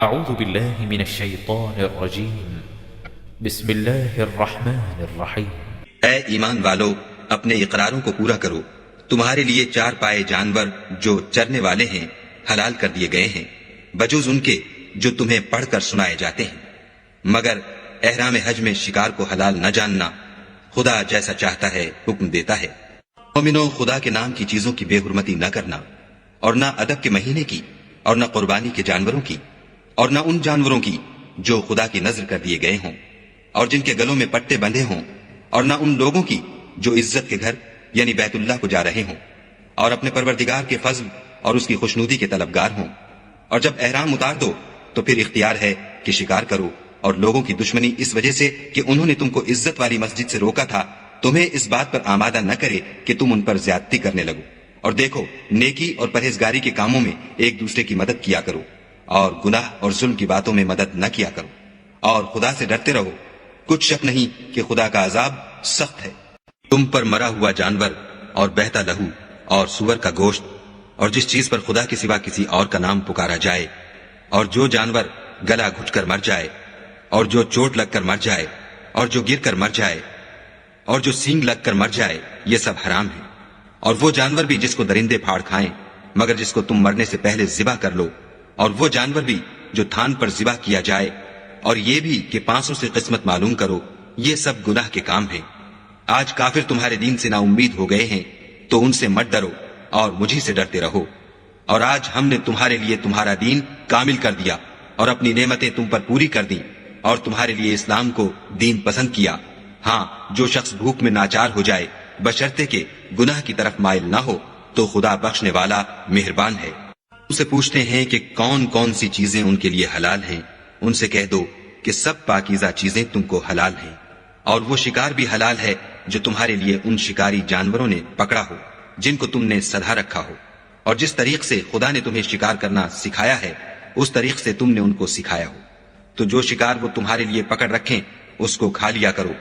أعوذ بالله من الشيطان الرجيم بسم الله الرحمن الرحيم اے ایمان والو، اپنے اقراروں کو پورا کرو۔ تمہارے لیے چار پائے جانور جو چرنے والے ہیں حلال کر دیے گئے ہیں، بجوز ان کے جو تمہیں پڑھ کر سنائے جاتے ہیں، مگر احرام حج میں شکار کو حلال نہ جاننا۔ خدا جیسا چاہتا ہے حکم دیتا ہے۔ مومنو، خدا کے نام کی چیزوں کی بے حرمتی نہ کرنا، اور نہ ادب کے مہینے کی، اور نہ قربانی کے جانوروں کی، اور نہ ان جانوروں کی جو خدا کی نذر کر دیے گئے ہوں اور جن کے گلوں میں پٹے بندھے ہوں، اور نہ ان لوگوں کی جو عزت کے گھر یعنی بیت اللہ کو جا رہے ہوں اور اپنے پروردگار کے فضل اور اس کی خوشنودی کے طلبگار ہوں۔ اور جب احرام اتار دو تو پھر اختیار ہے کہ شکار کرو، اور لوگوں کی دشمنی اس وجہ سے کہ انہوں نے تم کو عزت والی مسجد سے روکا تھا تمہیں اس بات پر آمادہ نہ کرے کہ تم ان پر زیادتی کرنے لگو۔ اور دیکھو، نیکی اور پرہیزگاری کے کاموں میں ایک دوسرے کی مدد کیا کرو، اور گناہ اور ظلم کی باتوں میں مدد نہ کیا کرو، اور خدا سے ڈرتے رہو۔ کچھ شک نہیں کہ خدا کا عذاب سخت ہے۔ تم پر مرا ہوا جانور اور بہتا لہو اور سور کا گوشت اور جس چیز پر خدا کے سوا کسی اور کا نام پکارا جائے، اور جو جانور گلا گھٹ کر مر جائے، اور جو چوٹ لگ کر مر جائے، اور جو گر کر مر جائے، اور جو سینگ لگ کر مر جائے، یہ سب حرام ہے۔ اور وہ جانور بھی جس کو درندے پھاڑ کھائیں مگر جس کو تم مرنے سے پہلے ذبح کر لو، اور وہ جانور بھی جو تھان پر ذبح کیا جائے، اور یہ بھی کہ 500 سے قسمت معلوم کرو، یہ سب گناہ کے کام ہیں۔ آج کافر تمہارے دین سے نا امید ہو گئے ہیں تو ان سے مت ڈرو اور مجھی سے ڈرتے رہو۔ اور آج ہم نے تمہارے لیے تمہارا دین کامل کر دیا اور اپنی نعمتیں تم پر پوری کر دیں، اور تمہارے لیے اسلام کو دین پسند کیا۔ ہاں، جو شخص بھوک میں ناچار ہو جائے بشرطے کہ گناہ کی طرف مائل نہ ہو تو خدا بخشنے والا مہربان ہے۔ ان سے پوچھتے ہیں کہ کون کون سی چیزیں ان کے لیے حلال ہیں، ان سے کہہ دو کہ سب پاکیزہ چیزیں تم کو حلال ہیں، اور وہ شکار بھی حلال ہے جو تمہارے لیے ان شکاری جانوروں نے پکڑا ہو جن کو تم نے سدھا رکھا ہو، اور جس طریق سے خدا نے تمہیں شکار کرنا سکھایا ہے اس طریق سے تم نے ان کو سکھایا ہو۔ تو جو شکار وہ تمہارے لیے پکڑ رکھیں اس کو کھا لیا کرو،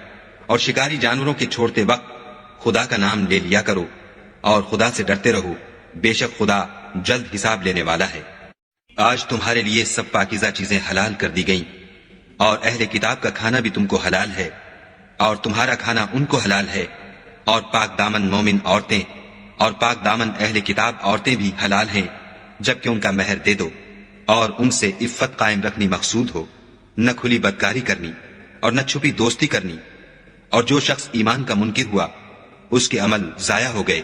اور شکاری جانوروں کے چھوڑتے وقت خدا کا نام لے لیا کرو، اور خدا سے ڈرتے رہو، بے شک خدا جلد حساب لینے والا ہے۔ آج تمہارے لیے سب پاکیزہ چیزیں حلال کر دی گئیں، اور اہل کتاب کا کھانا بھی تم کو حلال ہے، اور تمہارا کھانا ان کو حلال ہے، اور پاک دامن مومن عورتیں اور پاک دامن اہل کتاب عورتیں بھی حلال ہیں، جبکہ ان کا مہر دے دو، اور ان سے عفت قائم رکھنی مقصود ہو، نہ کھلی بدکاری کرنی اور نہ چھپی دوستی کرنی۔ اور جو شخص ایمان کا منکر ہوا اس کے عمل ضائع ہو گئے،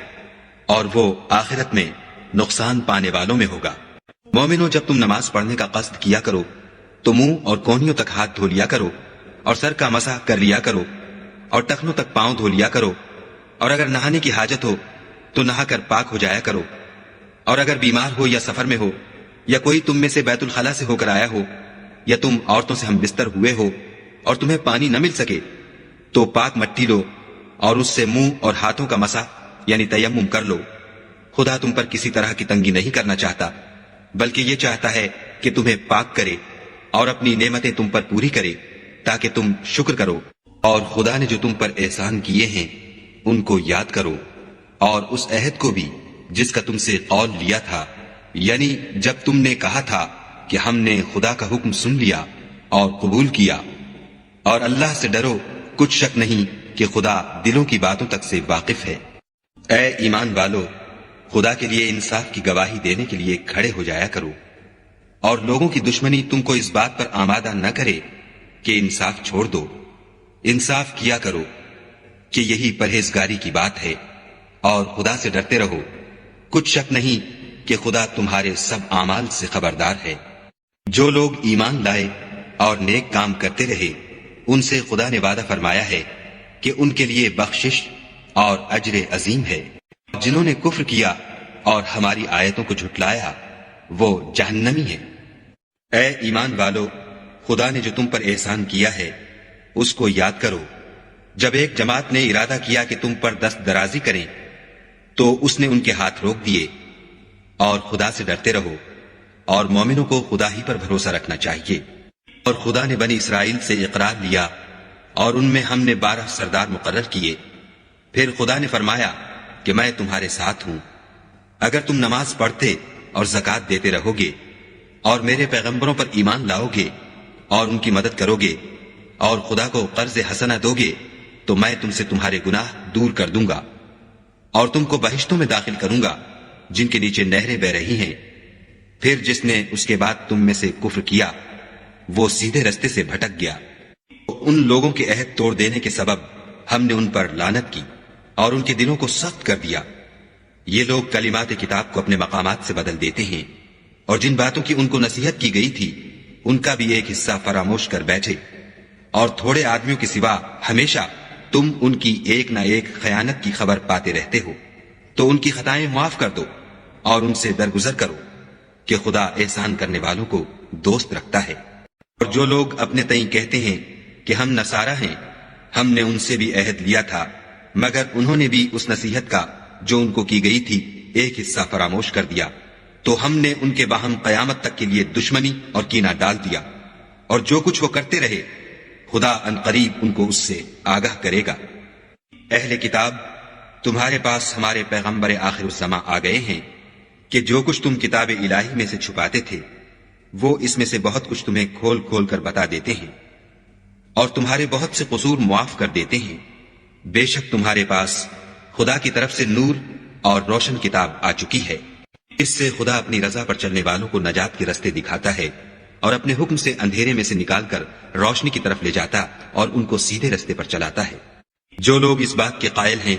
اور وہ آخرت میں نقصان پانے والوں میں ہوگا۔ مومنو، جب تم نماز پڑھنے کا قصد کیا کرو تو منہ اور کونیوں تک ہاتھ دھو لیا کرو، اور سر کا مسح کر لیا کرو، اور ٹخنوں تک پاؤں دھو لیا کرو، اور اگر نہانے کی حاجت ہو تو نہا کر پاک ہو جایا کرو، اور اگر بیمار ہو یا سفر میں ہو یا کوئی تم میں سے بیت الخلا سے ہو کر آیا ہو، یا تم عورتوں سے ہم بستر ہوئے ہو اور تمہیں پانی نہ مل سکے تو پاک مٹی لو اور اس سے منہ اور ہاتھوں کا مسح یعنی تیمم کر لو۔ خدا تم پر کسی طرح کی تنگی نہیں کرنا چاہتا، بلکہ یہ چاہتا ہے کہ تمہیں پاک کرے اور اپنی نعمتیں تم پر پوری کرے تاکہ تم شکر کرو۔ اور خدا نے جو تم پر احسان کیے ہیں ان کو یاد کرو، اور اس عہد کو بھی جس کا تم سے قول لیا تھا، یعنی جب تم نے کہا تھا کہ ہم نے خدا کا حکم سن لیا اور قبول کیا۔ اور اللہ سے ڈرو، کچھ شک نہیں کہ خدا دلوں کی باتوں تک سے واقف ہے۔ اے ایمان والو، خدا کے لیے انصاف کی گواہی دینے کے لیے کھڑے ہو جایا کرو، اور لوگوں کی دشمنی تم کو اس بات پر آمادہ نہ کرے کہ انصاف چھوڑ دو۔ انصاف کیا کرو کہ یہی پرہیزگاری کی بات ہے، اور خدا سے ڈرتے رہو، کچھ شک نہیں کہ خدا تمہارے سب اعمال سے خبردار ہے۔ جو لوگ ایمان لائے اور نیک کام کرتے رہے ان سے خدا نے وعدہ فرمایا ہے کہ ان کے لیے بخشش اور اجر عظیم ہے۔ جنہوں نے کفر کیا اور ہماری آیتوں کو جھٹلایا وہ جہنمی ہیں۔ اے ایمان والو، خدا نے جو تم پر احسان کیا ہے اس کو یاد کرو۔ جب ایک جماعت نے ارادہ کیا کہ تم پر دست درازی کریں تو اس نے ان کے ہاتھ روک دیے۔ اور خدا سے ڈرتے رہو، اور مومنوں کو خدا ہی پر بھروسہ رکھنا چاہیے۔ اور خدا نے بنی اسرائیل سے اقرار لیا اور ان میں ہم نے 12 سردار مقرر کیے۔ پھر خدا نے فرمایا کہ میں تمہارے ساتھ ہوں، اگر تم نماز پڑھتے اور زکوٰۃ دیتے رہو گے اور میرے پیغمبروں پر ایمان لاؤ گے اور ان کی مدد کرو گے اور خدا کو قرض حسنہ دو گے تو میں تم سے تمہارے گناہ دور کر دوں گا اور تم کو بہشتوں میں داخل کروں گا جن کے نیچے نہریں بہ رہی ہیں۔ پھر جس نے اس کے بعد تم میں سے کفر کیا وہ سیدھے رستے سے بھٹک گیا۔ ان لوگوں کے عہد توڑ دینے کے سبب ہم نے ان پر لعنت کی اور ان کے دلوں کو سخت کر دیا۔ یہ لوگ کلمات کتاب کو اپنے مقامات سے بدل دیتے ہیں اور جن باتوں کی ان کو نصیحت کی گئی تھی ان کا بھی ایک حصہ فراموش کر بیٹھے، اور تھوڑے آدمیوں کے سوا ہمیشہ تم ان کی ایک نہ ایک خیانت کی خبر پاتے رہتے ہو۔ تو ان کی خطائیں معاف کر دو اور ان سے درگزر کرو کہ خدا احسان کرنے والوں کو دوست رکھتا ہے۔ اور جو لوگ اپنے تئیں کہتے ہیں کہ ہم نصارہ ہیں، ہم نے ان سے بھی عہد لیا تھا مگر انہوں نے بھی اس نصیحت کا جو ان کو کی گئی تھی ایک حصہ فراموش کر دیا، تو ہم نے ان کے باہم قیامت تک کے لیے دشمنی اور کینہ ڈال دیا، اور جو کچھ وہ کرتے رہے خدا ان قریب ان کو اس سے آگاہ کرے گا۔ اہل کتاب، تمہارے پاس ہمارے پیغمبر آخر الزماں آ گئے ہیں کہ جو کچھ تم کتاب الہی میں سے چھپاتے تھے وہ اس میں سے بہت کچھ تمہیں کھول کھول کر بتا دیتے ہیں اور تمہارے بہت سے قصور معاف کر دیتے ہیں۔ بے شک تمہارے پاس خدا کی طرف سے نور اور روشن کتاب آ چکی ہے، اس سے خدا اپنی رضا پر چلنے والوں کو نجات کے رستے دکھاتا ہے اور اپنے حکم سے اندھیرے میں سے نکال کر روشنی کی طرف لے جاتا اور ان کو سیدھے رستے پر چلاتا ہے۔ جو لوگ اس بات کے قائل ہیں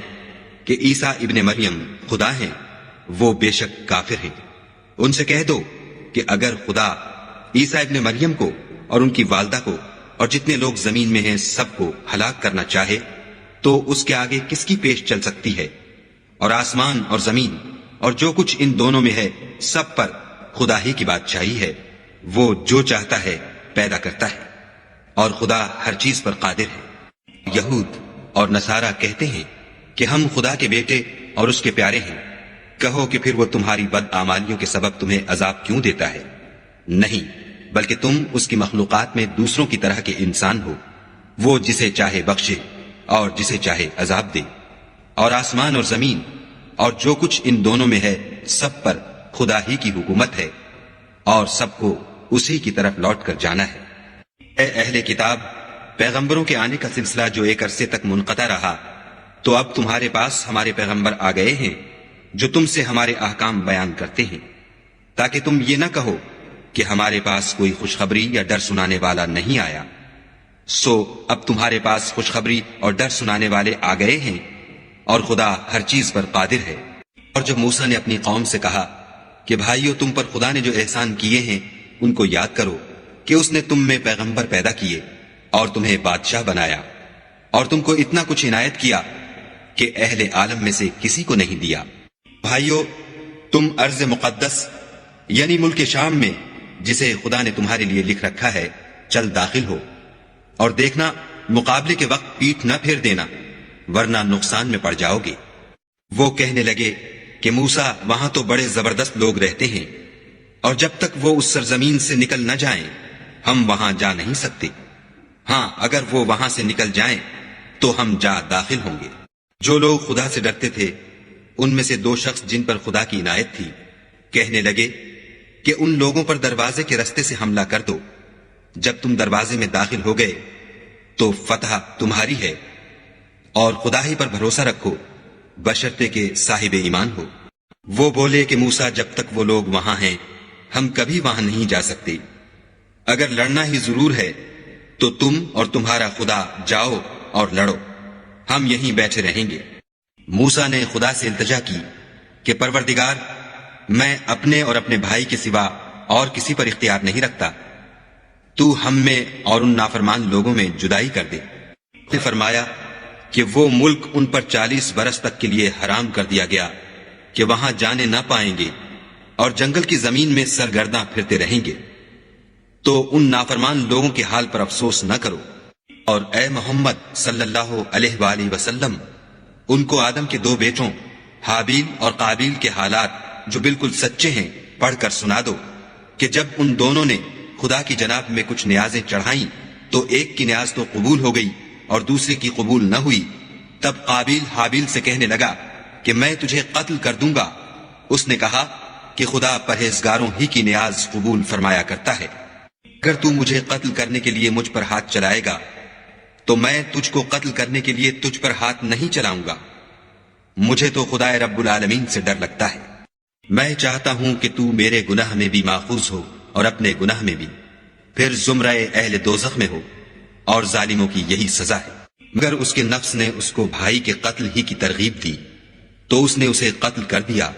کہ عیسیٰ ابن مریم خدا ہیں وہ بے شک کافر ہیں۔ ان سے کہہ دو کہ اگر خدا عیسیٰ ابن مریم کو اور ان کی والدہ کو اور جتنے لوگ زمین میں ہیں سب کو ہلاک کرنا چاہے تو اس کے آگے کس کی پیش چل سکتی ہے؟ اور آسمان اور زمین اور جو کچھ ان دونوں میں ہے سب پر خدا ہی کی بادشاہی ہے، وہ جو چاہتا ہے پیدا کرتا ہے اور خدا ہر چیز پر قادر ہے۔ یہود اور نصارہ کہتے ہیں کہ ہم خدا کے بیٹے اور اس کے پیارے ہیں۔ کہو کہ پھر وہ تمہاری بد اعمالیوں کے سبب تمہیں عذاب کیوں دیتا ہے؟ نہیں، بلکہ تم اس کی مخلوقات میں دوسروں کی طرح کے انسان ہو، وہ جسے چاہے بخشے اور جسے چاہے عذاب دے۔ اور آسمان اور زمین اور جو کچھ ان دونوں میں ہے سب پر خدا ہی کی حکومت ہے اور سب کو اسی کی طرف لوٹ کر جانا ہے۔ اے اہل کتاب، پیغمبروں کے آنے کا سلسلہ جو ایک عرصے تک منقطع رہا تو اب تمہارے پاس ہمارے پیغمبر آ گئے ہیں جو تم سے ہمارے احکام بیان کرتے ہیں، تاکہ تم یہ نہ کہو کہ ہمارے پاس کوئی خوشخبری یا ڈر سنانے والا نہیں آیا۔ سو اب تمہارے پاس خوشخبری اور ڈر سنانے والے آ گئے ہیں اور خدا ہر چیز پر قادر ہے۔ اور جب موسیٰ نے اپنی قوم سے کہا کہ بھائیو، تم پر خدا نے جو احسان کیے ہیں ان کو یاد کرو کہ اس نے تم میں پیغمبر پیدا کیے اور تمہیں بادشاہ بنایا اور تم کو اتنا کچھ عنایت کیا کہ اہل عالم میں سے کسی کو نہیں دیا۔ بھائیو، تم ارض مقدس یعنی ملک شام میں جسے خدا نے تمہارے لیے لکھ رکھا ہے چل داخل ہو، اور دیکھنا مقابلے کے وقت پیٹھ نہ پھیر دینا ورنہ نقصان میں پڑ جاؤ گے۔ وہ کہنے لگے کہ موسیٰ، وہاں تو بڑے زبردست لوگ رہتے ہیں اور جب تک وہ اس سرزمین سے نکل نہ جائیں ہم وہاں جا نہیں سکتے۔ ہاں، اگر وہ وہاں سے نکل جائیں تو ہم جا داخل ہوں گے۔ جو لوگ خدا سے ڈرتے تھے ان میں سے دو شخص جن پر خدا کی عنایت تھی کہنے لگے کہ ان لوگوں پر دروازے کے رستے سے حملہ کر دو، جب تم دروازے میں داخل ہو گئے تو فتح تمہاری ہے، اور خدا ہی پر بھروسہ رکھو بشرطے کہ صاحب ایمان ہو۔ وہ بولے کہ موسیٰ، جب تک وہ لوگ وہاں ہیں ہم کبھی وہاں نہیں جا سکتے، اگر لڑنا ہی ضرور ہے تو تم اور تمہارا خدا جاؤ اور لڑو، ہم یہیں بیٹھے رہیں گے۔ موسیٰ نے خدا سے التجا کی کہ پروردگار، میں اپنے اور اپنے بھائی کے سوا اور کسی پر اختیار نہیں رکھتا، تو ہم میں اور ان نافرمان لوگوں میں جدائی کر دے۔ نے فرمایا کہ وہ ملک ان پر 40 برس تک کے لیے حرام کر دیا گیا کہ وہاں جانے نہ پائیں گے اور جنگل کی زمین میں سرگرداں پھرتے رہیں گے۔ تو ان نافرمان لوگوں کے حال پر افسوس نہ کرو، اور اے محمد صلی اللہ علیہ وآلہ وسلم، ان کو آدم کے 2 بیٹوں حابیل اور قابیل کے حالات جو بالکل سچے ہیں پڑھ کر سنا دو کہ جب ان دونوں نے خدا کی جناب میں کچھ نیازیں چڑھائیں تو ایک کی نیاز تو قبول ہو گئی اور دوسرے کی قبول نہ ہوئی۔ تب قابیل حابیل سے کہنے لگا کہ میں تجھے قتل کر دوں گا۔ اس نے کہا کہ خدا پرہیزگاروں ہی کی نیاز قبول فرمایا کرتا ہے۔ اگر تو مجھے قتل کرنے کے لیے مجھ پر ہاتھ چلائے گا تو میں تجھ کو قتل کرنے کے لیے تجھ پر ہاتھ نہیں چلاؤں گا۔ مجھے تو خدا رب العالمین سے ڈر لگتا ہے۔ میں چاہتا ہوں کہ تو میرے گناہ میں بھی ماخوذ ہو اور اپنے گناہ میں بھی، پھر زمرہ اہل دوزخ میں ہو، اور ظالموں کی یہی سزا ہے۔ مگر اس کے نفس نے اس کو بھائی کے قتل ہی کی ترغیب دی تو اس نے اسے قتل کر دیا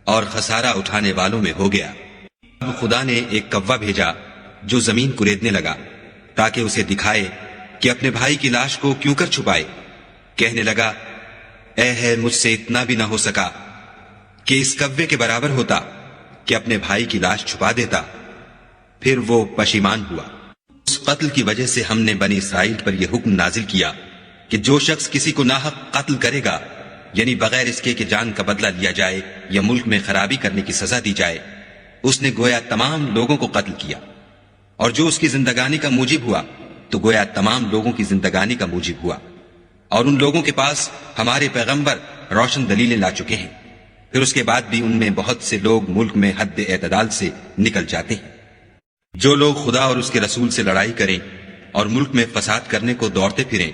اور خسارہ اٹھانے والوں میں ہو گیا۔ اب خدا نے ایک کوا بھیجا جو زمین کریدنے لگا تاکہ اسے دکھائے کہ اپنے بھائی کی لاش کو کیوں کر چھپائے۔ کہنے لگا، اے ہے مجھ سے اتنا بھی نہ ہو سکا کہ اس کوے کے برابر ہوتا کہ اپنے بھائی کی لاش چھپا دیتا۔ پھر وہ پشیمان ہوا۔ اس قتل کی وجہ سے ہم نے بنی اسرائیل پر یہ حکم نازل کیا کہ جو شخص کسی کو ناحق قتل کرے گا، یعنی بغیر اس کے کہ جان کا بدلہ لیا جائے یا ملک میں خرابی کرنے کی سزا دی جائے، اس نے گویا تمام لوگوں کو قتل کیا، اور جو اس کی زندگانی کا موجب ہوا تو گویا تمام لوگوں کی زندگانی کا موجب ہوا۔ اور ان لوگوں کے پاس ہمارے پیغمبر روشن دلیلیں لا چکے ہیں، پھر اس کے بعد بھی ان میں بہت سے لوگ ملک میں حد اعتدال سے نکل جاتے ہیں۔ جو لوگ خدا اور اس کے رسول سے لڑائی کریں اور ملک میں فساد کرنے کو دوڑتے پھریں،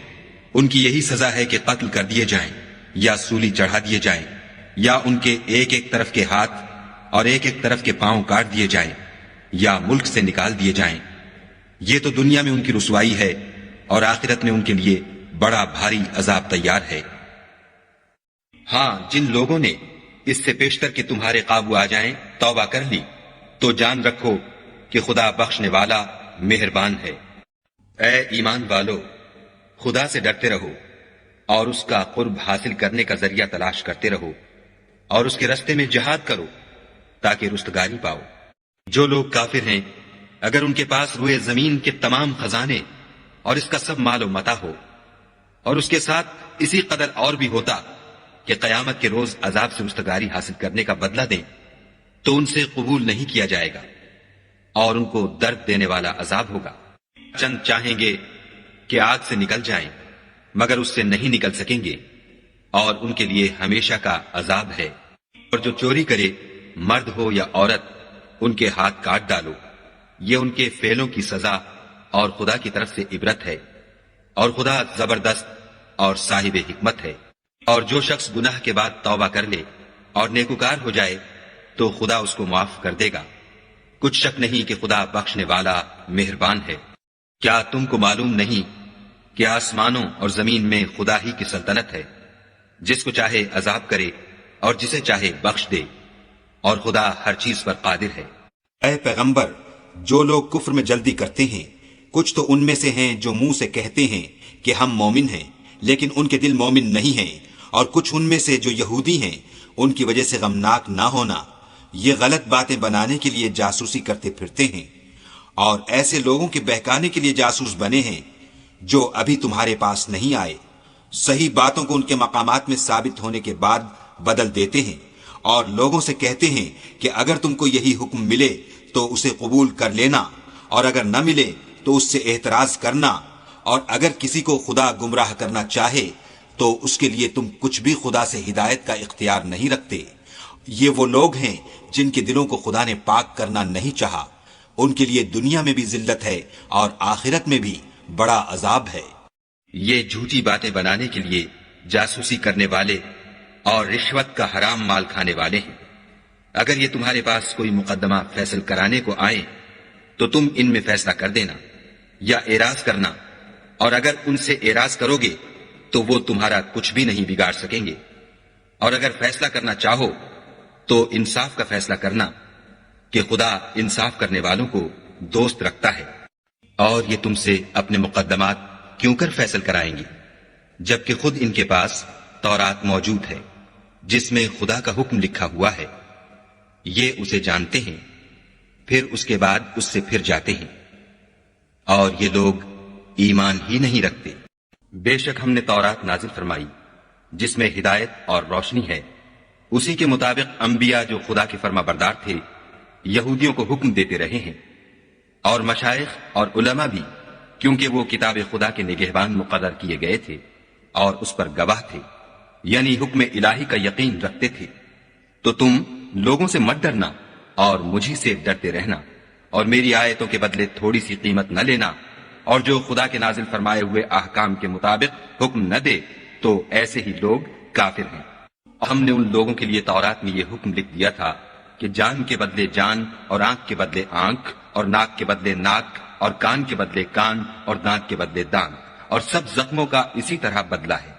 ان کی یہی سزا ہے کہ قتل کر دیے جائیں یا سولی چڑھا دیے جائیں، یا ان کے ایک ایک طرف کے ہاتھ اور ایک ایک طرف کے پاؤں کاٹ دیے جائیں، یا ملک سے نکال دیے جائیں۔ یہ تو دنیا میں ان کی رسوائی ہے، اور آخرت میں ان کے لیے بڑا بھاری عذاب تیار ہے۔ ہاں، جن لوگوں نے اس سے پیشتر کہ تمہارے قابو آ جائیں توبہ کر لی تو جان رکھو کہ خدا بخشنے والا مہربان ہے۔ اے ایمان والو، خدا سے ڈرتے رہو اور اس کا قرب حاصل کرنے کا ذریعہ تلاش کرتے رہو، اور اس کے رستے میں جہاد کرو تاکہ رستگاری پاؤ۔ جو لوگ کافر ہیں، اگر ان کے پاس روئے زمین کے تمام خزانے اور اس کا سب مال و متاع ہو، اور اس کے ساتھ اسی قدر اور بھی ہوتا کہ قیامت کے روز عذاب سے رستگاری حاصل کرنے کا بدلہ دیں، تو ان سے قبول نہیں کیا جائے گا، اور ان کو درد دینے والا عذاب ہوگا۔ چند چاہیں گے کہ آگ سے نکل جائیں، مگر اس سے نہیں نکل سکیں گے، اور ان کے لیے ہمیشہ کا عذاب ہے۔ اور جو چوری کرے، مرد ہو یا عورت، ان کے ہاتھ کاٹ ڈالو۔ یہ ان کے فعلوں کی سزا اور خدا کی طرف سے عبرت ہے، اور خدا زبردست اور صاحب حکمت ہے۔ اور جو شخص گناہ کے بعد توبہ کر لے اور نیکوکار ہو جائے تو خدا اس کو معاف کر دے گا۔ کچھ شک نہیں کہ خدا بخشنے والا مہربان ہے۔ کیا تم کو معلوم نہیں کہ آسمانوں اور زمین میں خدا ہی کی سلطنت ہے، جس کو چاہے عذاب کرے اور جسے چاہے بخش دے، اور خدا ہر چیز پر قادر ہے۔ اے پیغمبر، جو لوگ کفر میں جلدی کرتے ہیں، کچھ تو ان میں سے ہیں جو منہ سے کہتے ہیں کہ ہم مومن ہیں، لیکن ان کے دل مومن نہیں ہیں، اور کچھ ان میں سے جو یہودی ہیں، ان کی وجہ سے غمناک نہ ہونا، یہ غلط باتیں بنانے کے لیے جاسوسی کرتے پھرتے ہیں، اور ایسے لوگوں کے بہکانے کے لیے جاسوس بنے ہیں جو ابھی تمہارے پاس نہیں آئے، صحیح باتوں کو ان کے مقامات میں ثابت ہونے کے بعد بدل دیتے ہیں، اور لوگوں سے کہتے ہیں کہ اگر تم کو یہی حکم ملے تو اسے قبول کر لینا، اور اگر نہ ملے تو اس سے اعتراض کرنا، اور اگر کسی کو خدا گمراہ کرنا چاہے تو اس کے لیے تم کچھ بھی خدا سے ہدایت کا اختیار نہیں رکھتے۔ یہ وہ لوگ ہیں جن کے دلوں کو خدا نے پاک کرنا نہیں چاہا، ان کے لیے دنیا میں بھی ذلت ہے اور آخرت میں بھی بڑا عذاب ہے۔ یہ جھوٹی باتیں بنانے کے لیے جاسوسی کرنے والے اور رشوت کا حرام مال کھانے والے ہیں۔ اگر یہ تمہارے پاس کوئی مقدمہ فیصل کرانے کو آئے تو تم ان میں فیصلہ کر دینا یا اعراض کرنا، اور اگر ان سے اعراض کرو گے تو وہ تمہارا کچھ بھی نہیں بگاڑ سکیں گے، اور اگر فیصلہ کرنا چاہو تو انصاف کا فیصلہ کرنا کہ خدا انصاف کرنے والوں کو دوست رکھتا ہے۔ اور یہ تم سے اپنے مقدمات کیوں کر فیصل کرائیں گے جبکہ خود ان کے پاس تورات موجود ہے جس میں خدا کا حکم لکھا ہوا ہے۔ یہ اسے جانتے ہیں، پھر اس کے بعد اس سے پھر جاتے ہیں، اور یہ لوگ ایمان ہی نہیں رکھتے۔ بے شک ہم نے تورات نازل فرمائی جس میں ہدایت اور روشنی ہے، اسی کے مطابق انبیاء جو خدا کے فرما بردار تھے یہودیوں کو حکم دیتے رہے ہیں، اور مشائخ اور علماء بھی، کیونکہ وہ کتاب خدا کے نگہبان مقرر کیے گئے تھے اور اس پر گواہ تھے، یعنی حکم الہی کا یقین رکھتے تھے۔ تو تم لوگوں سے مت ڈرنا اور مجھی سے ڈرتے رہنا، اور میری آیتوں کے بدلے تھوڑی سی قیمت نہ لینا، اور جو خدا کے نازل فرمائے ہوئے احکام کے مطابق حکم نہ دے تو ایسے ہی لوگ کافر ہیں۔ ہم نے ان لوگوں کے لیے تورات میں یہ حکم لکھ دیا تھا کہ جان کے بدلے جان، اور آنکھ کے بدلے آنکھ، اور ناک کے بدلے ناک، اور کان کے بدلے کان، اور دانت کے بدلے دانت، اور سب زخموں کا اسی طرح بدلہ ہے،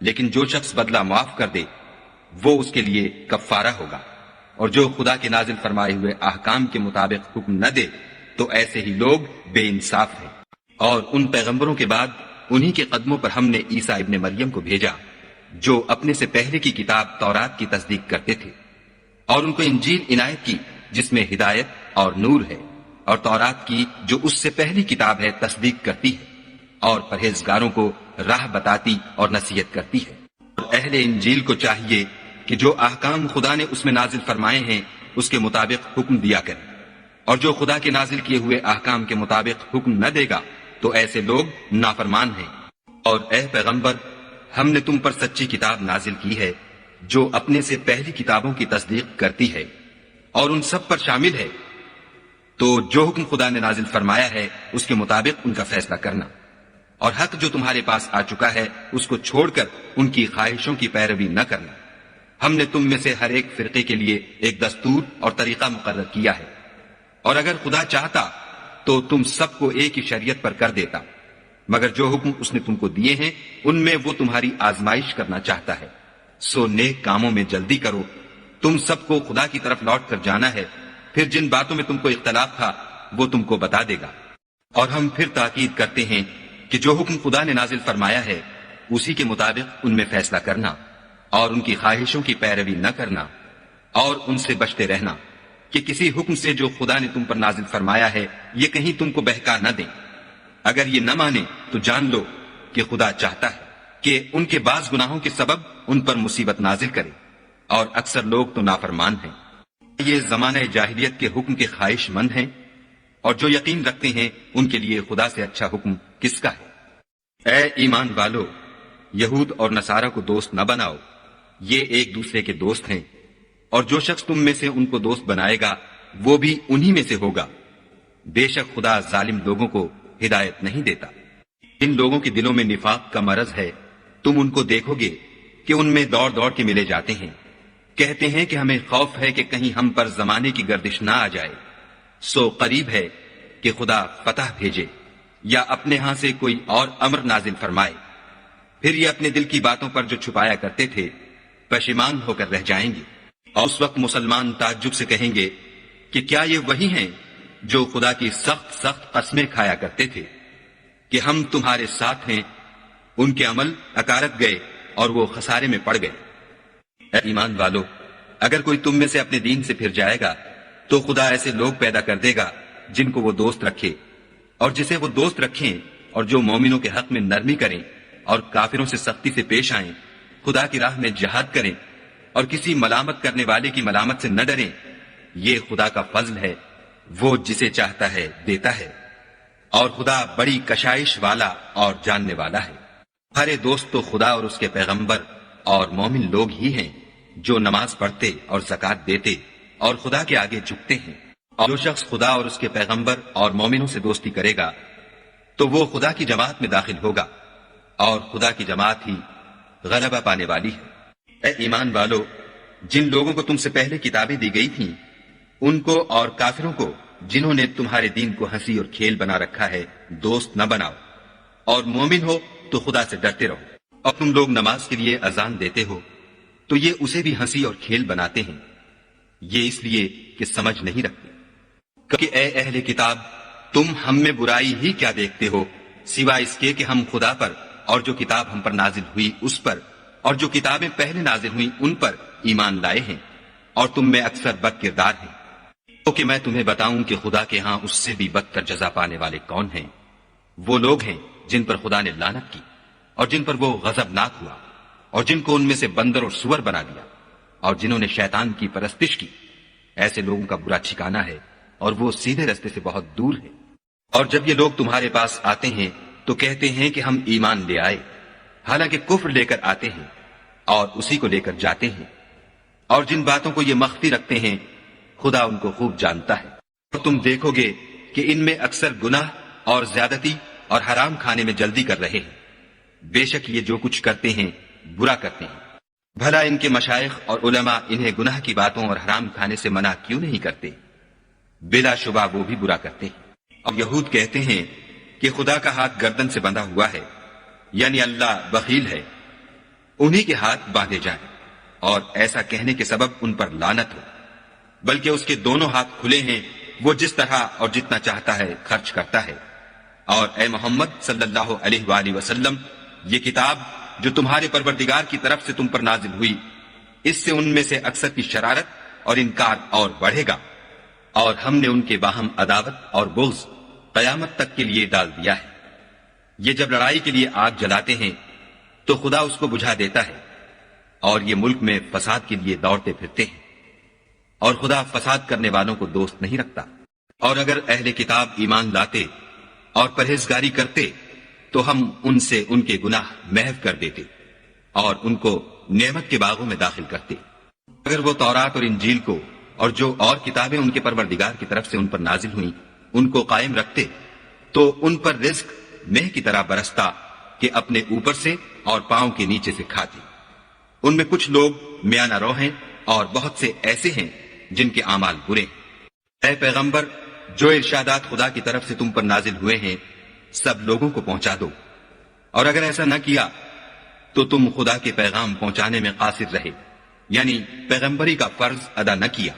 لیکن جو شخص بدلہ معاف کر دے وہ اس کے لیے کفارہ ہوگا، اور جو خدا کے نازل فرمائے ہوئے احکام کے مطابق حکم نہ دے تو ایسے ہی لوگ بے انصاف ہیں۔ اور ان پیغمبروں کے بعد انہی کے قدموں پر ہم نے عیسیٰ ابن مریم کو بھیجا جو اپنے سے پہلے کی کتاب تورات کی تصدیق کرتے تھے، اور ان کو انجیل عنایت کی جس میں ہدایت اور نور ہے، اور تورات کی جو اس سے پہلی کتاب ہے تصدیق کرتی ہے، اور پرہیزگاروں کو راہ بتاتی اور نصیحت کرتی ہے۔ اور اہل انجیل کو چاہیے کہ جو احکام خدا نے اس میں نازل فرمائے ہیں اس کے مطابق حکم دیا کرے، اور جو خدا کے نازل کیے ہوئے احکام کے مطابق حکم نہ دے گا تو ایسے لوگ نافرمان ہیں۔ اور اے پیغمبر، ہم نے تم پر سچی کتاب نازل کی ہے جو اپنے سے پہلی کتابوں کی تصدیق کرتی ہے اور ان سب پر شامل ہے، تو جو حکم خدا نے نازل فرمایا ہے اس کے مطابق ان کا فیصلہ کرنا، اور حق جو تمہارے پاس آ چکا ہے اس کو چھوڑ کر ان کی خواہشوں کی پیروی نہ کرنا۔ ہم نے تم میں سے ہر ایک فرقے کے لیے ایک دستور اور طریقہ مقرر کیا ہے، اور اگر خدا چاہتا تو تم سب کو ایک ہی شریعت پر کر دیتا، مگر جو حکم اس نے تم کو دیے ہیں ان میں وہ تمہاری آزمائش کرنا چاہتا ہے، سو نیک کاموں میں جلدی کرو۔ تم سب کو خدا کی طرف لوٹ کر جانا ہے، پھر جن باتوں میں تم کو اختلاف تھا وہ تم کو بتا دے گا۔ اور ہم پھر تاکید کرتے ہیں کہ جو حکم خدا نے نازل فرمایا ہے اسی کے مطابق ان میں فیصلہ کرنا، اور ان کی خواہشوں کی پیروی نہ کرنا، اور ان سے بچتے رہنا کہ کسی حکم سے جو خدا نے تم پر نازل فرمایا ہے یہ کہیں تم کو بہکا نہ دیں۔ اگر یہ نہ مانے تو جان لو کہ خدا چاہتا ہے کہ ان کے بعض گناہوں کے سبب ان پر مصیبت نازل کرے، اور اکثر لوگ تو نافرمان ہیں۔ یہ زمانہ جاہلیت کے حکم کے خواہش مند ہیں، اور جو یقین رکھتے ہیں ان کے لیے خدا سے اچھا حکم کس کا ہے؟ اے ایمان والو، یہود اور نصارہ کو دوست نہ بناؤ، یہ ایک دوسرے کے دوست ہیں، اور جو شخص تم میں سے ان کو دوست بنائے گا وہ بھی انہی میں سے ہوگا۔ بے شک خدا ظالم لوگوں کو ہدایت نہیں دیتا۔ جن لوگوں کے دلوں میں نفاق کا مرض ہے تم ان کو دیکھو گے کہ ان میں دوڑ دوڑ کے ملے جاتے ہیں، کہتے ہیں کہ ہمیں خوف ہے کہ کہیں ہم پر زمانے کی گردش نہ آ جائے، سو قریب ہے کہ خدا فتح بھیجے یا اپنے ہاں سے کوئی اور امر نازل فرمائے، پھر یہ اپنے دل کی باتوں پر جو چھپایا کرتے تھے پشیمان ہو کر رہ جائیں گے۔ اور اس وقت مسلمان تعجب سے کہیں گے کہ کیا یہ وہی ہیں جو خدا کی سخت سخت قسمیں کھایا کرتے تھے کہ ہم تمہارے ساتھ ہیں؟ ان کے عمل اکارت گئے اور وہ خسارے میں پڑ گئے۔ اے ایمان والو، اگر کوئی تم میں سے اپنے دین سے پھر جائے گا تو خدا ایسے لوگ پیدا کر دے گا جن کو وہ دوست رکھے، اور جسے وہ دوست رکھیں، اور جو مومنوں کے حق میں نرمی کریں اور کافروں سے سختی سے پیش آئیں، خدا کی راہ میں جہاد کریں اور کسی ملامت کرنے والے کی ملامت سے نہ ڈریں۔ یہ خدا کا فضل ہے، وہ جسے چاہتا ہے دیتا ہے، اور خدا بڑی کشائش والا اور جاننے والا ہے۔ ہمارے دوست تو خدا اور اس کے پیغمبر اور مومن لوگ ہی ہیں جو نماز پڑھتے اور زکوٰۃ دیتے اور خدا کے آگے جھکتے ہیں۔ اور جو شخص خدا اور اس کے پیغمبر اور مومنوں سے دوستی کرے گا تو وہ خدا کی جماعت میں داخل ہوگا، اور خدا کی جماعت ہی غلبہ پانے والی ہے۔ اے ایمان والو، جن لوگوں کو تم سے پہلے کتابیں دی گئی تھیں ان کو اور کافروں کو جنہوں نے تمہارے دین کو ہنسی اور کھیل بنا رکھا ہے دوست نہ بناؤ، اور مومن ہو تو خدا سے ڈرتے رہو۔ اور تم لوگ نماز کے لیے اذان دیتے ہو تو یہ اسے بھی ہنسی اور کھیل بناتے ہیں، یہ اس لیے کہ سمجھ نہیں رکھتے۔ کہ اے اہل کتاب، تم ہم میں برائی ہی کیا دیکھتے ہو سوائے اس کے کہ ہم خدا پر اور جو کتاب ہم پر نازل ہوئی اس پر اور جو کتابیں پہلے نازل ہوئی ان پر ایمان لائے ہیں، اور تم میں اکثر بد کردار ہیں۔ تو کہ میں تمہیں بتاؤں کہ خدا کے ہاں اس سے بھی بدتر جزا پانے والے کون ہیں؟ وہ لوگ ہیں جن پر خدا نے لعنت کی اور جن پر وہ غضبناک ہوا، اور جن کو ان میں سے بندر اور سور بنا دیا، اور جنہوں نے شیطان کی پرستش کی۔ ایسے لوگوں کا برا ٹھکانہ ہے اور وہ سیدھے رستے سے بہت دور ہے۔ اور جب یہ لوگ تمہارے پاس آتے ہیں تو کہتے ہیں کہ ہم ایمان لے آئے، حالانکہ کفر لے کر آتے ہیں اور اسی کو لے کر جاتے ہیں۔ اور جن باتوں کو یہ مخفی رکھتے ہیں خدا ان کو خوب جانتا ہے۔ اور تم دیکھو گے کہ ان میں اکثر گناہ اور زیادتی اور حرام کھانے میں جلدی کر رہے ہیں۔ بے شک یہ جو کچھ کرتے ہیں برا کرتے ہیں۔ بھلا ان کے مشائخ اور علماء انہیں گناہ کی باتوں اور حرام کھانے سے منع کیوں نہیں کرتے؟ بلا شبہ وہ بھی برا کرتے ہیں۔ اور یہود کہتے ہیں کہ خدا کا ہاتھ گردن سے بندھا ہوا ہے، یعنی اللہ بخیل ہے، انہی کے ہاتھ باندھے جائیں، اور ایسا کہنے کے سبب ان پر لعنت ہو۔ بلکہ اس کے دونوں ہاتھ کھلے ہیں، وہ جس طرح اور جتنا چاہتا ہے خرچ کرتا ہے۔ اور اے محمد صلی اللہ علیہ وآلہ وسلم، یہ کتاب جو تمہارے پروردگار کی طرف سے تم پر نازل ہوئی، اس سے ان میں سے اکثر کی شرارت اور انکار اور بڑھے گا، اور ہم نے ان کے باہم عداوت اور بغض قیامت تک کے لیے ڈال دیا ہے۔ یہ جب لڑائی کے لیے آگ جلاتے ہیں تو خدا اس کو بجھا دیتا ہے، اور یہ ملک میں فساد کے لیے دوڑتے پھرتے ہیں، اور خدا فساد کرنے والوں کو دوست نہیں رکھتا۔ اور اگر اہل کتاب ایمان لاتے اور پرہیزگاری کرتے تو ہم ان سے ان کے گناہ محو کر دیتے اور ان کو نعمت کے باغوں میں داخل کرتے۔ اگر وہ تورات اور انجیل کو اور جو اور کتابیں ان کے پروردگار کی طرف سے ان پر نازل ہوئیں ان کو قائم رکھتے تو ان پر رزق مہ کی طرح برستا کہ اپنے اوپر سے اور پاؤں کے نیچے سے کھاتے۔ ان میں کچھ لوگ میانہ رو ہیں اور بہت سے ایسے ہیں جن کے اعمال برے ہیں۔ اے پیغمبر، جو ارشادات خدا کی طرف سے تم پر نازل ہوئے ہیں سب لوگوں کو پہنچا دو، اور اگر ایسا نہ کیا تو تم خدا کے پیغام پہنچانے میں قاصر رہے، یعنی پیغمبری کا فرض ادا نہ کیا،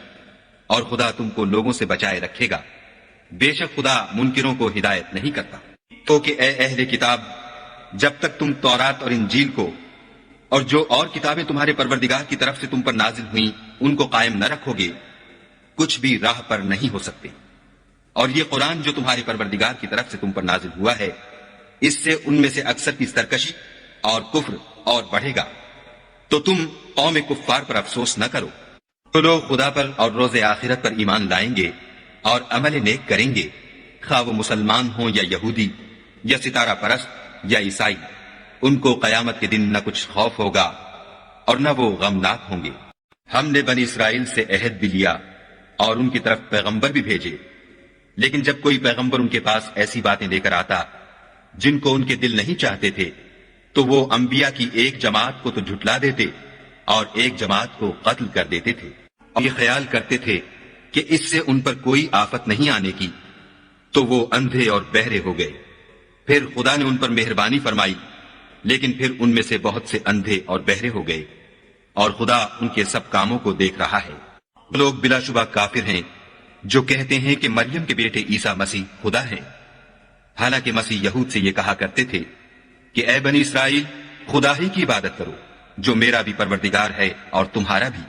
اور خدا تم کو لوگوں سے بچائے رکھے گا۔ بے شک خدا منکروں کو ہدایت نہیں کرتا۔ تو کہ اے اہل کتاب، جب تک تم تورات اور انجیل کو اور جو اور کتابیں تمہارے پروردگار کی طرف سے تم پر نازل ہوئیں ان کو قائم نہ رکھو گے کچھ بھی راہ پر نہیں ہو سکتے۔ اور یہ قرآن جو تمہارے پروردگار کی طرف سے تم پر نازل ہوا ہے، اس سے ان میں سے اکثر کی سرکشی اور کفر اور بڑھے گا، تو تم قوم کفار پر افسوس نہ کرو۔ تو لوگ خدا پر اور روز آخرت پر ایمان لائیں گے اور عمل نیک کریں گے، خواہ وہ مسلمان ہوں یا یہودی یا ستارہ پرست یا عیسائی، ان کو قیامت کے دن نہ کچھ خوف ہوگا اور نہ وہ غمناک ہوں گے۔ ہم نے بنی اسرائیل سے عہد بھی لیا اور ان کی طرف پیغمبر بھی بھیجے، لیکن جب کوئی پیغمبر ان کے پاس ایسی باتیں لے کر آتا جن کو ان کے دل نہیں چاہتے تھے تو وہ انبیاء کی ایک جماعت کو تو جھٹلا دیتے اور ایک جماعت کو قتل کر دیتے تھے، اور یہ خیال کرتے تھے کہ اس سے ان پر کوئی آفت نہیں آنے کی، تو وہ اندھے اور بہرے ہو گئے۔ پھر خدا نے ان پر مہربانی فرمائی، لیکن پھر ان میں سے بہت سے اندھے اور بہرے ہو گئے، اور خدا ان کے سب کاموں کو دیکھ رہا ہے۔ لوگ بلا شبہ کافر ہیں جو کہتے ہیں کہ مریم کے بیٹے عیسیٰ مسیح خدا ہے، حالانکہ مسیح یہود سے یہ کہا کرتے تھے کہ اے بنی اسرائیل، خدا ہی کی عبادت کرو جو میرا بھی پروردگار ہے اور تمہارا بھی،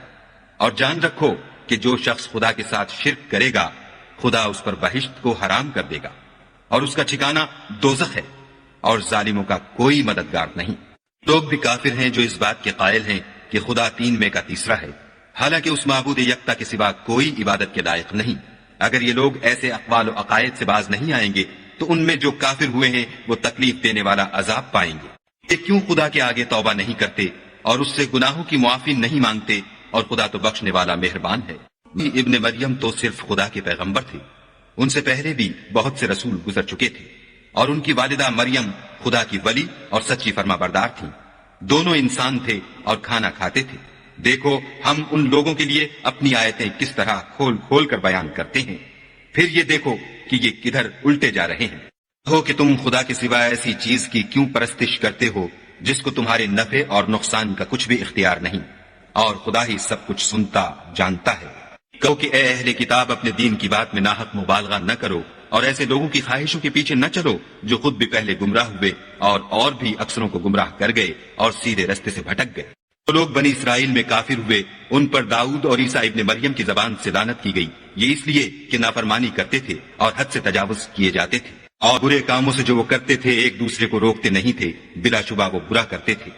اور جان رکھو کہ جو شخص خدا کے ساتھ شرک کرے گا خدا اس پر بہشت کو حرام کر دے گا، اور اس کا ٹھکانہ دوزخ ہے، اور ظالموں کا کوئی مددگار نہیں۔ لوگ بھی کافر ہیں جو اس بات کے قائل ہیں کہ خدا تین میں کا تیسرا ہے، حالانکہ اس معبود یکتا کے سوا کوئی عبادت کے لائق نہیں۔ اگر یہ لوگ ایسے اقوال و عقائد سے باز نہیں آئیں گے تو ان میں جو کافر ہوئے ہیں وہ تکلیف دینے والا عذاب پائیں گے۔ یہ کیوں خدا کے آگے توبہ نہیں کرتے اور اس سے گناہوں کی معافی نہیں مانگتے، اور خدا تو بخشنے والا مہربان ہے۔ ابن مریم تو صرف خدا کے پیغمبر تھے، ان سے پہلے بھی بہت سے رسول گزر چکے تھے، اور ان کی والدہ مریم خدا کی ولی اور سچی فرما بردار تھیں۔ دونوں انسان تھے اور کھانا کھاتے تھے۔ دیکھو ہم ان لوگوں کے لیے اپنی آیتیں کس طرح کھول کھول کر بیان کرتے ہیں، پھر یہ دیکھو کہ یہ کدھر الٹے جا رہے ہیں۔ ہو کہ تم خدا کے سوا ایسی چیز کی کیوں پرستش کرتے ہو جس کو تمہارے نفع اور نقصان کا کچھ بھی اختیار نہیں، اور خدا ہی سب کچھ سنتا جانتا ہے۔ کہو کہ اے اہل کتاب، اپنے دین کی بات میں ناحق مبالغہ نہ کرو، اور ایسے لوگوں کی خواہشوں کے پیچھے نہ چلو جو خود بھی پہلے گمراہ ہوئے اور بھی اکثروں کو گمراہ کر گئے اور سیدھے رستے سے بھٹک گئے۔ جو لوگ بنی اسرائیل میں کافر ہوئے ان پر داؤد اور عیسیٰ ابن مریم کی زبان سے لعنت کی گئی، یہ اس لیے کہ نافرمانی کرتے تھے اور حد سے تجاوز کیے جاتے تھے، اور برے کاموں سے جو وہ کرتے تھے ایک دوسرے کو روکتے نہیں تھے، بلا شبہ وہ برا کرتے تھے۔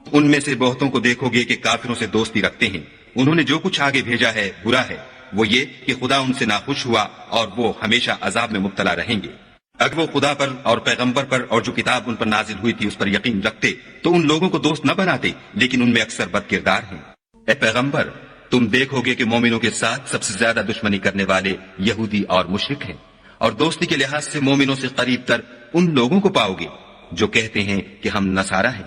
ان میں سے بہتوں کو دیکھو گے کہ کافروں سے دوستی رکھتے ہیں، انہوں نے جو کچھ آگے بھیجا ہے برا ہے، وہ یہ کہ خدا ان سے ناخوش ہوا اور وہ ہمیشہ عذاب میں مبتلا رہیں گے۔ اگر وہ خدا پر اور پیغمبر پر اور جو کتاب ان پر نازل ہوئی تھی اس پر یقین رکھتے تو ان لوگوں کو دوست نہ بناتے، لیکن ان میں اکثر بد کردار ہیں۔ اے پیغمبر، تم دیکھو گے کہ مومنوں کے ساتھ سب سے زیادہ دشمنی کرنے والے یہودی اور مشرک ہیں، اور دوستی کے لحاظ سے مومنوں سے قریب تر ان لوگوں کو پاؤ گے جو کہتے ہیں کہ ہم نصارہ ہیں،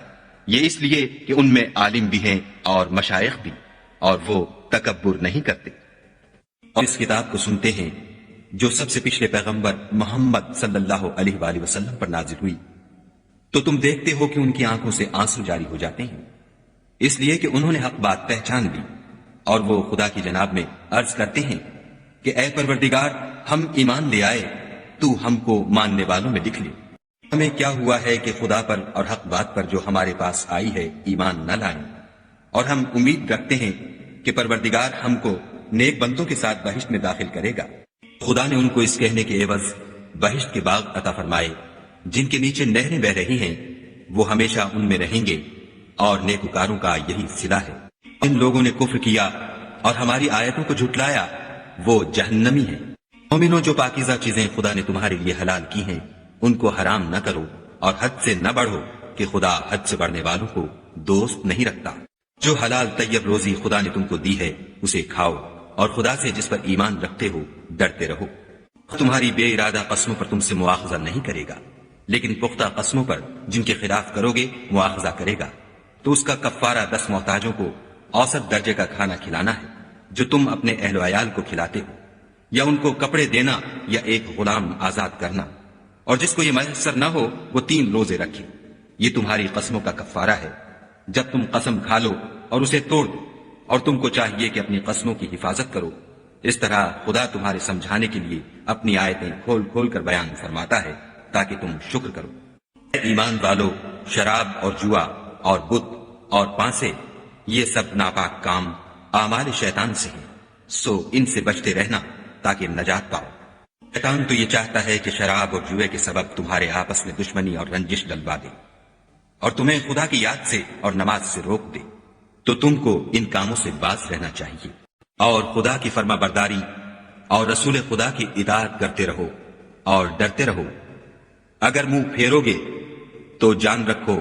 یہ اس لیے کہ ان میں عالم بھی ہیں اور مشائخ بھی، اور وہ تکبر نہیں کرتے، اور اس کتاب کو سنتے ہیں جو سب سے پچھلے پیغمبر محمد صلی اللہ علیہ وآلہ وسلم پر نازل ہوئی، تو تم دیکھتے ہو کہ ان کی آنکھوں سے آنسو جاری ہو جاتے ہیں، اس لیے کہ انہوں نے حق بات پہچان لی، اور وہ خدا کی جناب میں عرض کرتے ہیں کہ اے پروردگار، ہم ایمان لے آئے، تو ہم کو ماننے والوں میں لکھ لے۔ ہمیں کیا ہوا ہے کہ خدا پر اور حق بات پر جو ہمارے پاس آئی ہے ایمان نہ لائیں، اور ہم امید رکھتے ہیں کہ پروردگار ہم کو نیک بندوں کے ساتھ بہشت میں داخل کرے گا۔ خدا نے ان کو اس کہنے کے عوض بہشت کے باغ عطا فرمائے جن کے نیچے نہریں بہ رہی ہیں، وہ ہمیشہ ان میں رہیں گے، اور نیکوکاروں کا یہی صلہ ہے۔ ان لوگوں نے کفر کیا اور ہماری آیتوں کو جھٹلایا، وہ جہنمی ہیں۔ مومنوں، جو پاکیزہ چیزیں خدا نے تمہارے لیے حلال کی ہیں ان کو حرام نہ کرو، اور حد سے نہ بڑھو کہ خدا حد سے بڑھنے والوں کو دوست نہیں رکھتا۔ جو حلال طیب روزی خدا نے تم کو دی ہے اسے کھاؤ، اور خدا سے جس پر ایمان رکھتے ہو ڈرتے رہو۔ تمہاری بے ارادہ قسموں پر تم سے مواخذہ نہیں کرے گا، لیکن پختہ قسموں پر جن کے خلاف کرو گے مواخذہ کرے گا، تو اس کا کفارہ 10 محتاجوں کو اوسط درجے کا کھانا کھلانا ہے جو تم اپنے اہل و عیال کو کھلاتے ہو، یا ان کو کپڑے دینا یا ایک غلام آزاد کرنا، اور جس کو یہ میسر نہ ہو وہ 3 روزے رکھے۔ یہ تمہاری قسموں کا کفارہ ہے جب تم قسم کھا لو اور اسے توڑ دو، اور تم کو چاہیے کہ اپنی قسموں کی حفاظت کرو۔ اس طرح خدا تمہارے سمجھانے کے لیے اپنی آیتیں کھول کھول کر بیان فرماتا ہے تاکہ تم شکر کرو۔ اے ایمان والو، شراب اور جوا اور بت اور پانسے، یہ سب ناپاک کام اعمال شیطان سے ہیں، سو ان سے بچتے رہنا تاکہ نجات پاؤ۔ شیطان تو یہ چاہتا ہے کہ شراب اور جوئے کے سبب تمہارے آپس میں دشمنی اور رنجش ڈلوا دے، اور تمہیں خدا کی یاد سے اور نماز سے روک دے، تو تم کو ان کاموں سے باز رہنا چاہیے، اور خدا کی فرما برداری اور رسول خدا کی اطاعت کرتے رہو اور ڈرتے رہو۔ اگر منہ پھیرو گے تو جان رکھو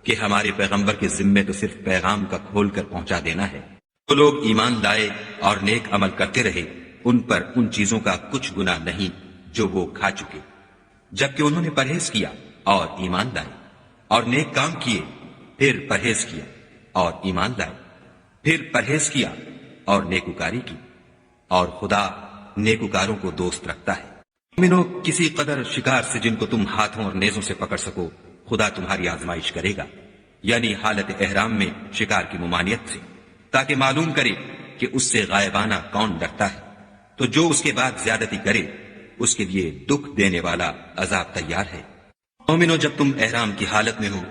کہ ہمارے پیغمبر کے ذمے تو صرف پیغام کا کھول کر پہنچا دینا ہے۔ جو لوگ ایمان لائے اور نیک عمل کرتے رہے ان پر ان چیزوں کا کچھ گناہ نہیں جو وہ کھا چکے، جبکہ انہوں نے پرہیز کیا اور ایمان لائے، اور نیک کام کیے، پھر پرہیز کیا اور ایمان لائے، پھر پرہیز کیا اور نیکوکاری کی، اور خدا نیکوکاروں کو دوست رکھتا ہے۔ مومنو، کسی قدر شکار سے جن کو تم ہاتھوں اور نیزوں سے پکڑ سکو خدا تمہاری آزمائش کرے گا، یعنی حالت احرام میں شکار کی ممانعت سے، تاکہ معلوم کرے کہ اس سے غائبانہ کون ڈرتا ہے، تو جو اس کے بعد زیادتی کرے اس کے لیے دکھ دینے والا عذاب تیار ہے۔ مومنو، جب تم احرام کی حالت میں ہو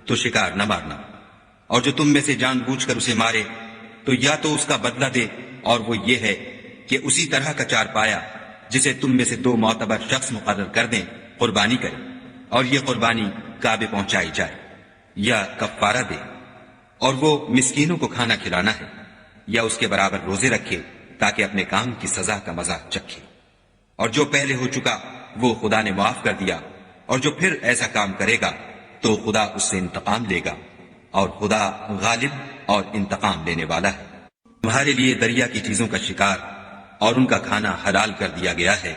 تو شکار نہ مارنا، اور جو تم میں سے جان بوجھ کر اسے مارے تو یا تو اس کا بدلہ دے، اور وہ یہ ہے کہ اسی طرح کا چار پایا جسے تم میں سے 2 معتبر شخص مقرر کر دیں قربانی کرے، اور یہ قربانی کعبے پہنچائی جائے، یا کفارہ دے، اور وہ مسکینوں کو کھانا کھلانا ہے، یا اس کے برابر روزے رکھے تاکہ اپنے کام کی سزا کا مزہ چکھے۔ اور جو پہلے ہو چکا وہ خدا نے معاف کر دیا، اور جو پھر ایسا کام کرے گا تو خدا اس سے انتقام لے گا، اور خدا غالب اور انتقام لینے والا ہے۔ تمہارے لیے دریا کی چیزوں کا شکار اور ان کا کھانا حلال کر دیا گیا ہے،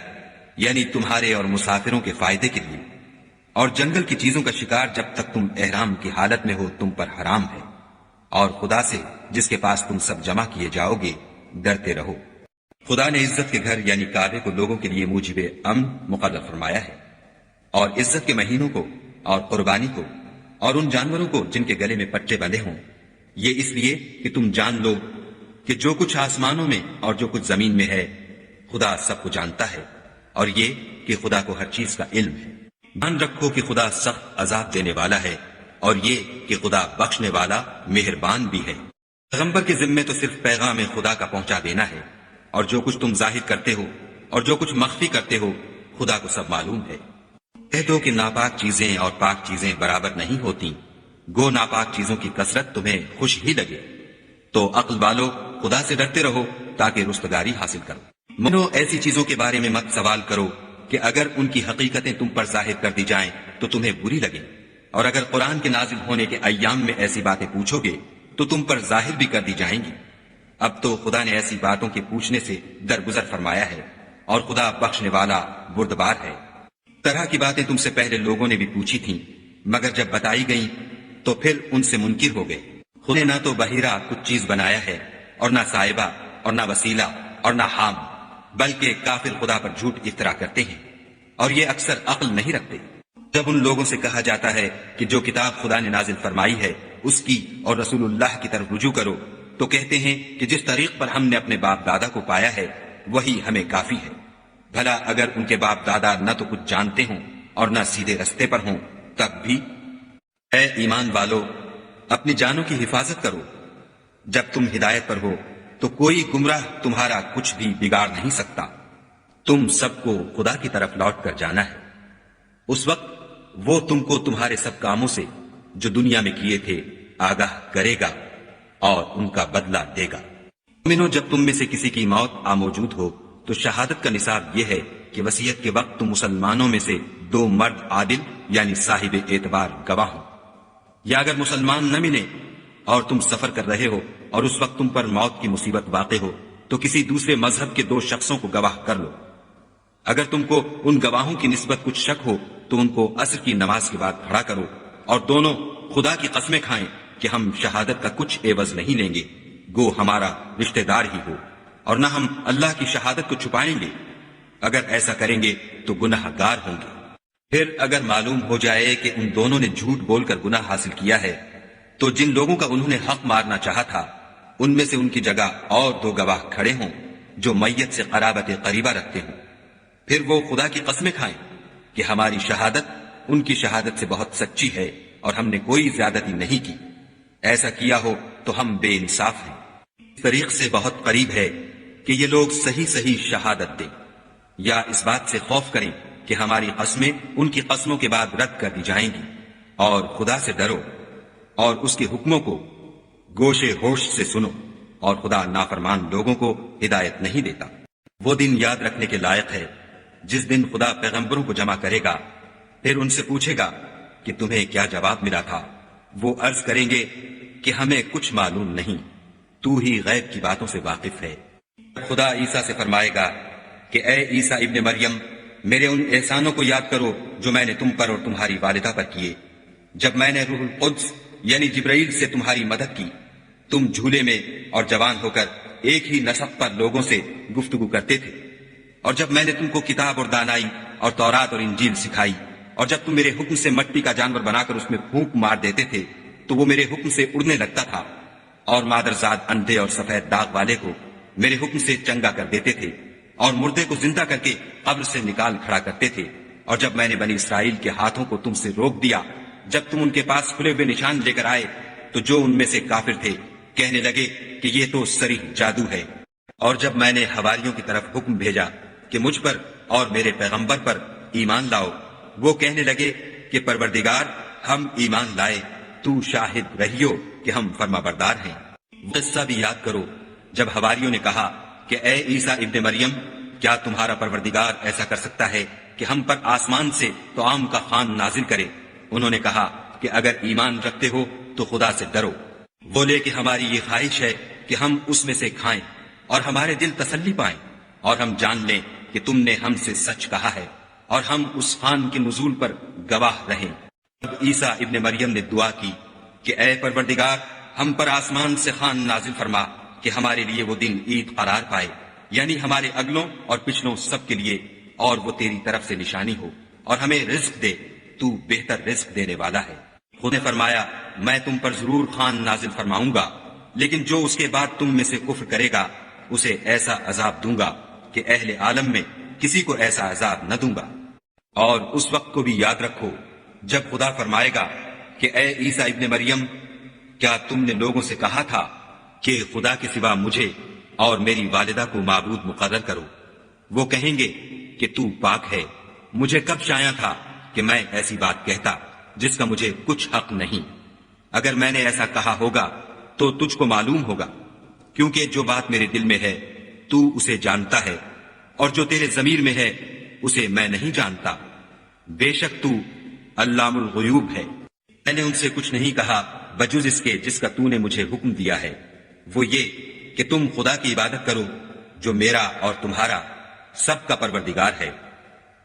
یعنی تمہارے اور مسافروں کے فائدے کے لیے، اور جنگل کی چیزوں کا شکار جب تک تم احرام کی حالت میں ہو تم پر حرام ہے، اور خدا سے جس کے پاس تم سب جمع کیے جاؤ گے ڈرتے رہو۔ خدا نے عزت کے گھر یعنی کعبے کو لوگوں کے لیے موجب امن مقرر فرمایا ہے، اور عزت کے مہینوں کو اور قربانی کو اور ان جانوروں کو جن کے گلے میں پٹے بندھے ہوں، یہ اس لیے کہ تم جان لو کہ جو کچھ آسمانوں میں اور جو کچھ زمین میں ہے خدا سب کو جانتا ہے، اور یہ کہ خدا کو ہر چیز کا علم ہے۔ جان رکھو کہ خدا سخت عذاب دینے والا ہے، اور یہ کہ خدا بخشنے والا مہربان بھی ہے۔ پیغمبر کے ذمے تو صرف پیغام خدا کا پہنچا دینا ہے، اور جو کچھ تم ظاہر کرتے ہو اور جو کچھ مخفی کرتے ہو خدا کو سب معلوم ہے۔ کہہ دو کہ ناپاک چیزیں اور پاک چیزیں برابر نہیں ہوتی، گو ناپاک چیزوں کی کثرت تمہیں خوش ہی لگے، تو عقل والو خدا سے ڈرتے رہو تاکہ رستگاری حاصل کرو۔ منو، ایسی چیزوں کے بارے میں مت سوال کرو کہ اگر ان کی حقیقتیں تم پر ظاہر کر دی جائیں تو تمہیں بری لگیں، اور اگر قرآن کے نازل ہونے کے ایام میں ایسی باتیں پوچھو گے تو تم پر ظاہر بھی کر دی جائیں گی۔ اب تو خدا نے ایسی باتوں کے پوچھنے سے درگزر فرمایا ہے، اور خدا بخشنے والا بردبار ہے۔ طرح کی باتیں تم سے پہلے لوگوں نے بھی پوچھی تھیں، مگر جب بتائی گئیں تو پھر ان سے منکر ہو گئے۔ خدا نے نہ تو بحیرہ کچھ چیز بنایا ہے، اور نہ صاحبہ، اور نہ وسیلہ، اور نہ حام، بلکہ کافر خدا پر جھوٹ افطرا کرتے ہیں، اور یہ اکثر عقل نہیں رکھتے۔ جب ان لوگوں سے کہا جاتا ہے کہ جو کتاب خدا نے نازل فرمائی ہے اس کی اور رسول اللہ کی طرف رجوع کرو، تو کہتے ہیں کہ جس طریق پر ہم نے اپنے باپ دادا کو پایا ہے وہی ہمیں کافی ہے۔ بھلا اگر ان کے باپ دادا نہ تو کچھ جانتے ہوں اور نہ سیدھے رستے پر ہوں تب بھی؟ اے ایمان والو، اپنی جانوں کی حفاظت کرو۔ جب تم ہدایت پر ہو تو کوئی گمراہ تمہارا کچھ بھی بگاڑ نہیں سکتا۔ تم سب کو خدا کی طرف لوٹ کر جانا ہے، اس وقت وہ تم کو تمہارے سب کاموں سے جو دنیا میں کیے تھے آگاہ کرے گا اور ان کا بدلہ دے گا۔ مومنو، جب تم میں سے کسی کی موت آ موجود ہو تو شہادت کا نصاب یہ ہے کہ وصیت کے وقت تم مسلمانوں میں سے 2 مرد عادل یعنی صاحب اعتبار گواہ ہوں، یا اگر مسلمان نہ ملے اور تم سفر کر رہے ہو اور اس وقت تم پر موت کی مصیبت واقع ہو تو کسی دوسرے مذہب کے 2 شخصوں کو گواہ کر لو۔ اگر تم کو ان گواہوں کی نسبت کچھ شک ہو تو ان کو عصر کی نماز کے بعد کھڑا کرو، اور دونوں خدا کی قسمیں کھائیں کہ ہم شہادت کا کچھ عوض نہیں لیں گے، گو ہمارا رشتہ دار ہی ہو، اور نہ ہم اللہ کی شہادت کو چھپائیں گے۔ اگر ایسا کریں گے تو گناہ گار ہوں گے۔ پھر اگر معلوم ہو جائے کہ ان دونوں نے جھوٹ بول کر گناہ حاصل کیا ہے تو جن لوگوں کا انہوں نے حق مارنا چاہا تھا ان میں سے ان کی جگہ اور 2 گواہ کھڑے ہوں جو میت سے قرابت قریبہ رکھتے ہوں، پھر وہ خدا کی قسمیں کھائیں کہ ہماری شہادت ان کی شہادت سے بہت سچی ہے اور ہم نے کوئی زیادتی نہیں کی۔ ایسا کیا ہو تو ہم بے انصاف ہیں۔ اس طریق سے بہت قریب ہے کہ یہ لوگ صحیح صحیح شہادت دیں، یا اس بات سے خوف کریں کہ ہماری قسمیں ان کی قسموں کے بعد رد کر دی جائیں گی، اور خدا سے ڈرو اور اس کے حکموں کو گوشے ہوش سے سنو، اور خدا نافرمان لوگوں کو ہدایت نہیں دیتا۔ وہ دن یاد رکھنے کے لائق ہے جس دن خدا پیغمبروں کو جمع کرے گا، پھر ان سے پوچھے گا کہ تمہیں کیا جواب ملا تھا۔ وہ عرض کریں گے کہ ہمیں کچھ معلوم نہیں، تو ہی غیب کی باتوں سے واقف ہے۔ خدا عیسیٰ سے فرمائے گا کہ اے عیسیٰ ابن مریم، میرے ان احسانوں کو یاد کرو جو میں نے تم پر اور تمہاری والدہ پر کیے، جب میں نے روح القدس یعنی جبرائیل سے تمہاری مدد کی۔ تم جھولے میں اور جوان ہو کر ایک ہی نسق پر لوگوں سے گفتگو کرتے تھے، اور جب میں نے تم کو کتاب اور دانائی اور تورات اور انجیل سکھائی، اور جب تم میرے حکم سے مٹی کا جانور بنا کر اس میں پھونک مار دیتے تھے تو وہ میرے حکم سے اڑنے لگتا تھا، اور مادرزاد اندھے اور سفید داغ والے کو میرے حکم سے چنگا کر دیتے تھے، اور مردے کو زندہ کر کے قبر سے نکال کھڑا کرتے تھے۔ اور جب میں نے بنی اسرائیل کے ہاتھوں کو تم سے روک دیا، جب تم ان کے پاس کھلے ہوئے نشان لے کر آئے تو جو ان میں سے کافر تھے کہنے لگے کہ یہ تو صریح جادو ہے۔ اور جب میں نے حواریوں کی طرف حکم بھیجا کہ مجھ پر اور میرے پیغمبر پر ایمان لاؤ، وہ کہنے لگے کہ پروردگار، ہم ایمان لائے، تو شاہد رہیو کہ ہم فرما بردار ہیں۔ قصہ بھی یاد کرو جب حواریوں نے کہا کہ اے عیسیٰ ابن مریم، کیا تمہارا پروردگار ایسا کر سکتا ہے کہ ہم پر آسمان سے طعام کا خوان نازل کرے؟ انہوں نے کہا کہ اگر ایمان رکھتے ہو تو خدا سے ڈرو۔ بولے کہ ہماری یہ خواہش ہے کہ ہم اس میں سے کھائیں اور ہمارے دل تسلی پائیں، اور ہم جان لیں کہ تم نے ہم سے سچ کہا ہے، اور ہم اس خوان کے نزول پر گواہ رہیں۔ اب عیسیٰ ابن مریم نے دعا کی کہ اے پروردگار، ہم پر آسمان سے خوان نازل فرما کہ ہمارے لیے وہ دن عید قرار پائے، یعنی ہمارے اگلوں اور پچھلوں سب کے لیے، اور وہ تیری طرف سے نشانی ہو، اور ہمیں رزق دے، تو بہتر رزق دینے والا ہے۔ خود نے فرمایا، میں تم پر ضرور خوان نازل فرماؤں گا، لیکن جو اس کے بعد تم میں سے کفر کرے گا اسے ایسا عذاب دوں گا کہ اہل عالم میں کسی کو ایسا عذاب نہ دوں گا۔ اور اس وقت کو بھی یاد رکھو جب خدا فرمائے گا کہ اے عیسیٰ ابن مریم، کیا تم نے لوگوں سے کہا تھا کہ خدا کے سوا مجھے اور میری والدہ کو معبود مقرر کرو؟ وہ کہیں گے کہ تو پاک ہے، مجھے کب شایع تھا کہ میں ایسی بات کہتا جس کا مجھے کچھ حق نہیں۔ اگر میں نے ایسا کہا ہوگا تو تجھ کو معلوم ہوگا، کیونکہ جو بات میرے دل میں ہے تو اسے جانتا ہے، اور جو تیرے ضمیر میں ہے اسے میں نہیں جانتا۔ بے شک تو علام الغیوب ہے۔ میں نے ان سے کچھ نہیں کہا بجز اس کے جس کا تو نے مجھے حکم دیا ہے، وہ یہ کہ تم خدا کی عبادت کرو جو میرا اور تمہارا سب کا پروردگار ہے،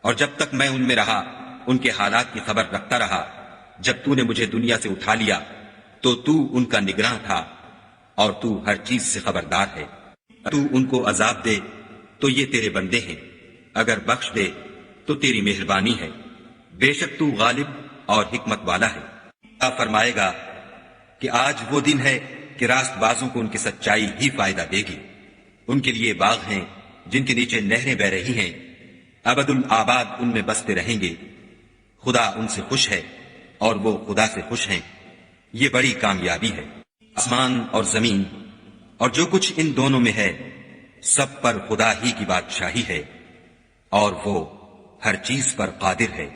اور جب تک میں ان میں رہا ان کے حالات کی خبر رکھتا رہا۔ جب تو نے مجھے دنیا سے اٹھا لیا تو تو ان کا نگراں تھا، اور تو ہر چیز سے خبردار ہے۔ تو ان کو عذاب دے تو یہ تیرے بندے ہیں، اگر بخش دے تو تیری مہربانی ہے، بے شک تو غالب اور حکمت والا ہے۔ آپ فرمائے گا کہ آج وہ دن ہے کہ راست بازوں کو ان کی سچائی ہی فائدہ دے گی۔ ان کے لیے باغ ہیں جن کے نیچے نہریں بہ رہی ہیں، ابد الآباد ان میں بستے رہیں گے۔ خدا ان سے خوش ہے اور وہ خدا سے خوش ہیں، یہ بڑی کامیابی ہے۔ آسمان اور زمین اور جو کچھ ان دونوں میں ہے سب پر خدا ہی کی بادشاہی ہے، اور وہ ہر چیز پر قادر ہے۔